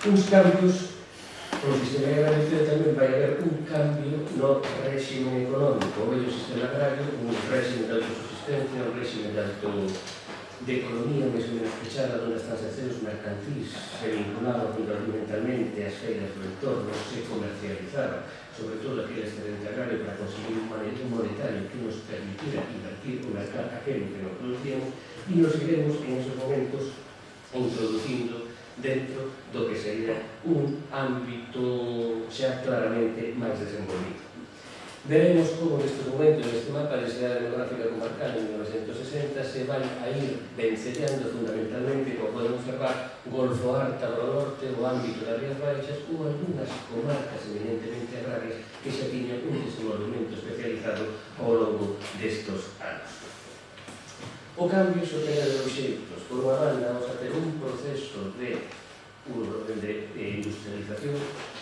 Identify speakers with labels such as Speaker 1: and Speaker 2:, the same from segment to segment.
Speaker 1: Uns cambios o sistema agrario, pero tamén vai haber un cambio no réxime económico, o vello sistema agrario, un réxime de autosusistencia, un réxime de economía mesmo menos fechada, onde as transaccións mercantís se vinculaban fundamentalmente ás feiras do entorno, se comercializaban, sobre todo aquel excedente agrario para conseguir un manejo monetario que nos permitiera invertir o mercar aquilo que non producíamos, e nos iremos en esos momentos introducindo dentro do que sería un ámbito xa claramente máis desenvolvido. Veremos como nestes momentos, neste mapa de cidade demográfica comarcal en 1960, se vai a ir vencellando fundamentalmente, como podemos observar, Golfo Arta ao norte, o ámbito das Rías Baixas, ou algunhas comarcas eminentemente agrarias que xa tiñan un desenvolvemento especializado ao longo destes anos. O cambio se opera de dos xeitos. Por unha banda, vamos a ter un proceso de industrialización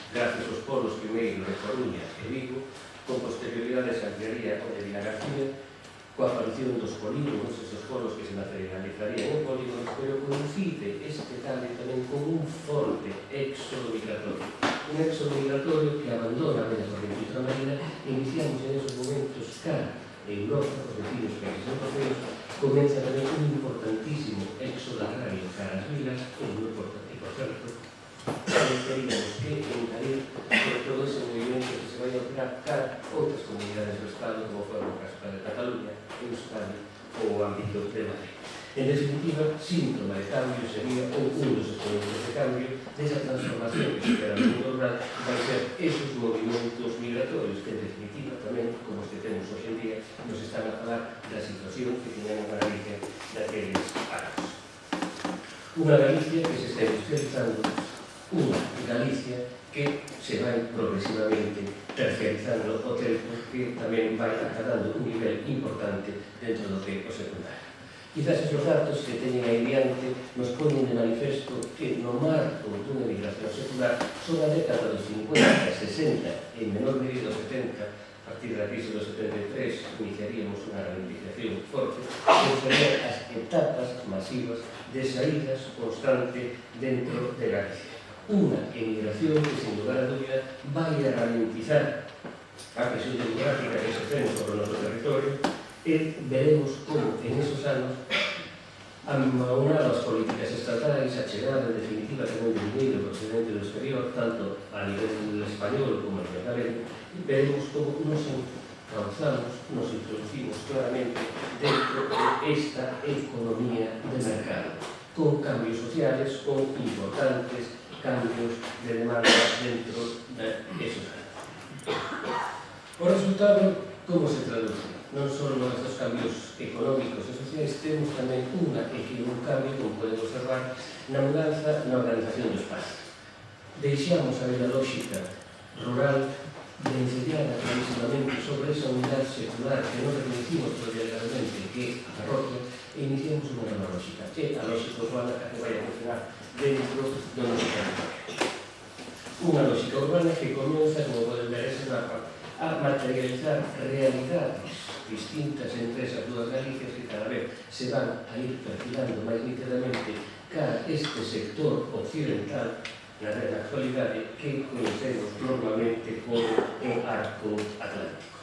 Speaker 1: gracias aos polos primeiros de Coruña e Vigo, con posterioridade se ampliaría o de Vilagarcía, coa aparición dos polígonos, esos polos que se materializarían en polígonos, pero coincide este cambio tamén con un forte éxodo migratorio. Un éxodo migratorio que abandona a media corriente marina. Iniciamos en esos momentos cara Europa, os vecinos países europeos, comeza tamén un importantísimo éxodo agrario cara as vilas, moi importante, por certo, teríamos que encarir por todo ese movimento que se vai a operar cara a outras comunidades do Estado, como foi o caso de Cataluña, Euskadi ou o ámbito de Madrid. En definitiva, síntoma de cambio sería, ou un dos exponentes de cambio, desa transformación que se queda no mundo rural, vai ser esos movimentos migratorios que, en definitiva, tamén, como os que temos hoxe en día, nos están a falar da situación que tiñamos na Galicia daqueles anos. Unha Galicia que se está industrializando, unha Galicia que se vai progresivamente terciarizando o tempo, que tamén vai acadando un nivel importante dentro do que o secundario. Quizás esos datos que teñen aí diante nos ponen de manifesto que no marco dunha migración secular son a década dos 50, 60 e en menor medida dos 70, a partir da crise dos 73 iniciaríamos unha ralentización forte, que serían as etapas masivas de saídas constante dentro de Galicia. Unha emigración que, sin lugar a dúbida, vai a ralentizar a presión demográfica que se ten sobre o noso territorio, e veremos como en esos anos amaunado as políticas estatais, a chegada en definitiva tamén do dinheiro procedente do exterior, tanto a nivel español como a nivel galego, e veremos como nos encauzamos, nos introducimos claramente dentro desta economía de mercado, con cambios sociales, con importantes cambios de demanda dentro de esos anos. O resultado, como se traduce? Non só estes cambios económicos e sociais, temos tamén un cambio, como podemos observar, na mudanza na organización do espacio. Deixamos a vida lógica rural vencellada clarísimamente sobre esa unidade secular que non reconhecimos legalmente, que é a parroquia, e iniciamos unha nova lógica, que é a lógica urbana que vai a funcionar dentro do noso territorio. Unha lógica urbana que comienza, como poden ver ese mapa, a materializar realidades distintas entre esas dúas Galicias que cada vez se van a ir perfilando máis nítidamente cara este sector occidental na actualidade que conhecemos normalmente como o arco atlántico.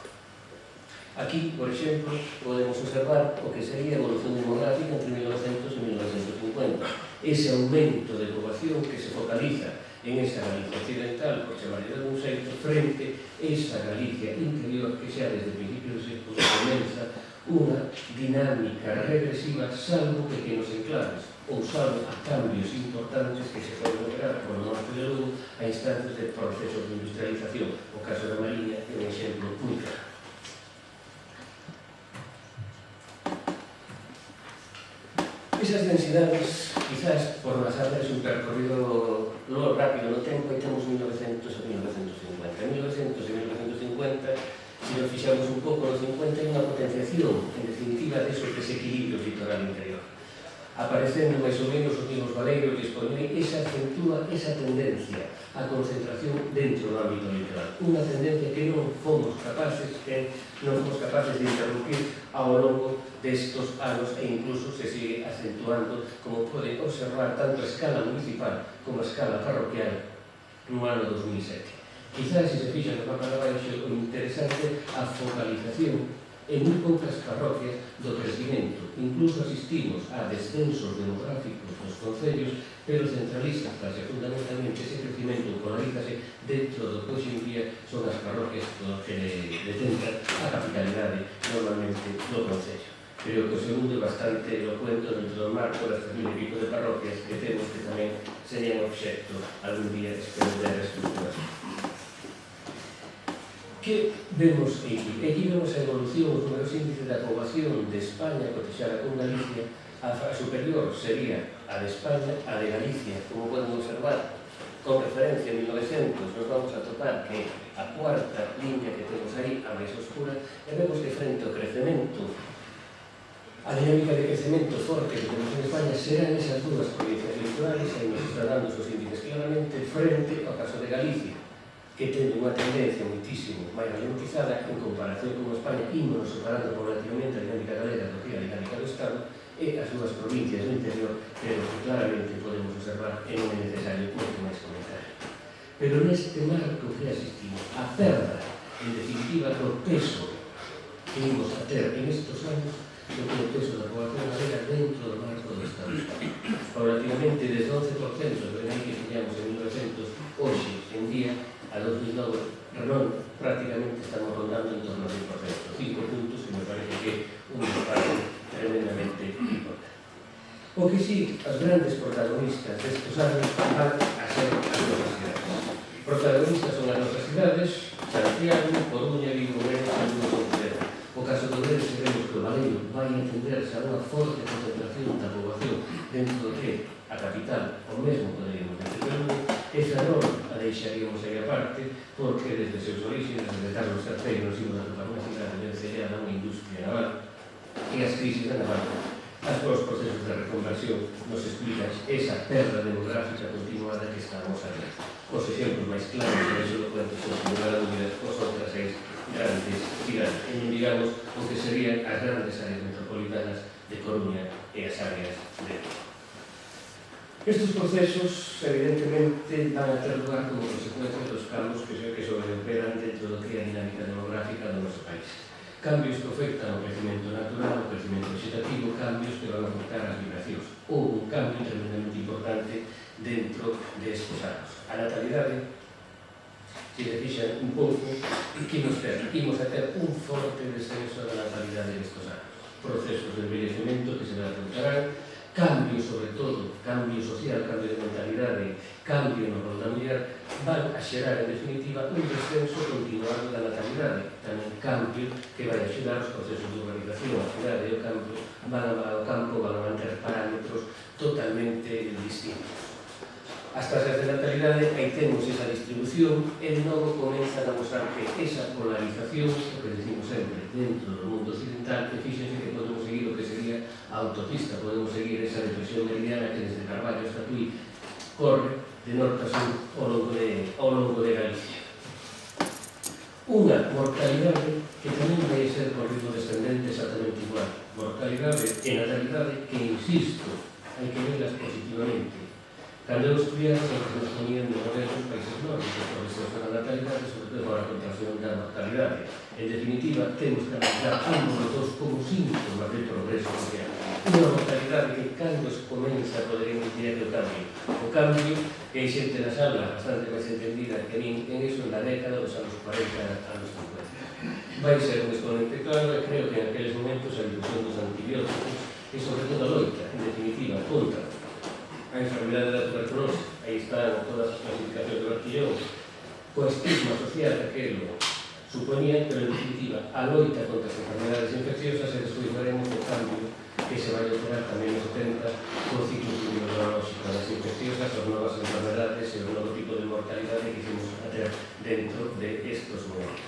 Speaker 1: Aquí, por exemplo, podemos observar o que sería a evolución demográfica entre 1900 e 1950. Ese aumento de poboación que se focaliza en esa Galicia occidental, por chamarlle de algún xeito, frente a esa Galicia interior que xa desde principios do século comeza unha dinámica regresiva, salvo pequenos enclaves, ou salvo a cambios importantes que se poden operar por o norte de Lugo a instantes de procesos de industrialización. O caso da Mariña é un exemplo moi claro. Esas densidades, quizás, por nas hacer un percorrido rápido no tempo, e temos 1900 a 1950. En 1900 e 1950, se nos fixamos un pouco no 50, hai unha potenciación, en definitiva, desos desequilibrios litoral interior. aparecendo máis ou menos os mismos valeiros que expoñen, esa acentúa esa tendencia á concentración dentro do ámbito litoral. Unha tendencia que non fomos capaces de interrumpir ao longo destos anos e incluso se sigue acentuando, como pode observar tanto a escala municipal como a escala parroquial no ano 2007. Quizás, se se fixan no mapa de baixo, o interesante a focalización en moi poucas parroquias do crecimento. Incluso asistimos a descensos demográficos dos concellos, pero centralízase fundamentalmente ese crecimento polarízase dentro do que hoxe en día son as parroquias que detentan a capitalidade normalmente do concello. Creo que o segundo é bastante elocuente dentro do marco das 3.000 e pico de parroquias que temos que tamén serían obxecto algún día, espero, de reestructuración. Que vemos aquí? Aquí vemos a evolución, os números índices da poboación de España cotexada con Galicia. A superior sería a de España, a de Galicia, como poden observar, con referencia a 1900, nos vamos a topar que a cuarta línea que temos aí, a máis oscura, e vemos que frente ao crecemento, a dinámica de crecemento forte que temos en España serán esas dúas provincias litorales, aí nos está dando os índices claramente frente ao caso de Galicia, que ten unha tendencia muitísimo máis ralentizada en comparación con España, ímonos separando paulatinamente a dinámica galega do que a dinámica do Estado, e as dúas provincias do interior, pero que claramente podemos observar e non é necesario moito máis comentario. Pero neste marco que asistimos, a perda, en definitiva, do peso que imos a ter en estes anos, do que o peso da poboación galega dentro do marco do Estado español. Paulatinamente, desde 11% do PNI que tiñamos en 1900, hoxe, en día, a 2009, prácticamente estamos rondando en torno ao 10%, 5 puntos, que me parece que un espacio tremendamente importante. O que sí, as grandes protagonistas destes anos van a ser as nosas cidades. Protagonistas son as nosas cidades, Santiago, Coruña, Vigo, Ourense, Lugo, Pontevedra. O caso do Ourense, vemos que o Valeiro vai entenderse a unha forte concentración da poboación dentro do que a capital, o mesmo poderíamos decir, e Ferrol a deixaríamos aí aparte, porque desde seus orígenes, desde Carlos III, nos imos a topar unha cidade vencellada a unha industria naval, e as crisis da naval, os procesos de reconversión nos explican esa perda demográfica continuada que estamos a ver. Os exemplos máis claros de eso lo cuento son, sin lugar a dúbidas, os outras 6 grandes cidades, e non digamos o que serían as grandes áreas metropolitanas de Coruña e as áreas de Vigo. Estes procesos, evidentemente, van a ter lugar como consecuencia dos cambios que sobreoperan dentro do que é a dinámica demográfica do noso país. Cambios que afectan ao crecimento natural, ao crecimento vegetativo, cambios que van a afectar as migracións. Houve un cambio tremendamente importante dentro destes anos. A natalidade, se se fixan un pouco, que nos ter? Imos a ter un forte descenso da natalidade nestes anos. Procesos de envellecemento que se van a afrontarán, cambio, sobre todo, cambio social, cambio de mentalidade, cambio no rol da muller, van a xerar, en definitiva, un descenso continuado da natalidade. Tamén cambio que vai axudar os procesos de urbanización, a cidade e o campo van a manter parámetros totalmente distintos. As tasas de natalidade, aí temos esa distribución, e de novo comenzan a mostrar que esa polarización, o que decimos sempre, dentro do mundo occidental, que fíxense que podemos seguir o que sería a autopista, podemos seguir esa depresión meridiana que desde Carballo hasta Tui corre de norte a sur ao longo de Galicia. Unha mortalidade que tamén vai ser por ritmo descendente exactamente igual. Mortalidade e natalidade que, insisto, hai que verlas positivamente. Cando eu estudiaba, sempre nos ponían de modelos dos países nórdicos, por exceso da natalidade, sobre todo para a contracción da mortalidade. En definitiva, temos que analizar ambos os dos como síntomas de progreso social. Unha mortalidade que, cando se comeza, poderíamos dizer que o cambio, que hai xente na sala bastante máis entendida que nin en eso na década dos anos 40 anos 50. Vai ser un exponente claro, e creo que en aqueles momentos a difusión dos antibióticos e, sobre todo, a loita, en definitiva, contra a enfermedade da tuberculose, aí están todas as clasificacións do Barquillón, co estigma social que aquilo suponía, pero en definitiva a loita contra as enfermedades infecciosas, e despois veremos o cambio que se vai operar tamén nos 70 co ciclo epidemiolóxico das infecciosas, as novas enfermedades e o novo tipo de mortalidade que hicimos a ter dentro de estos momentos.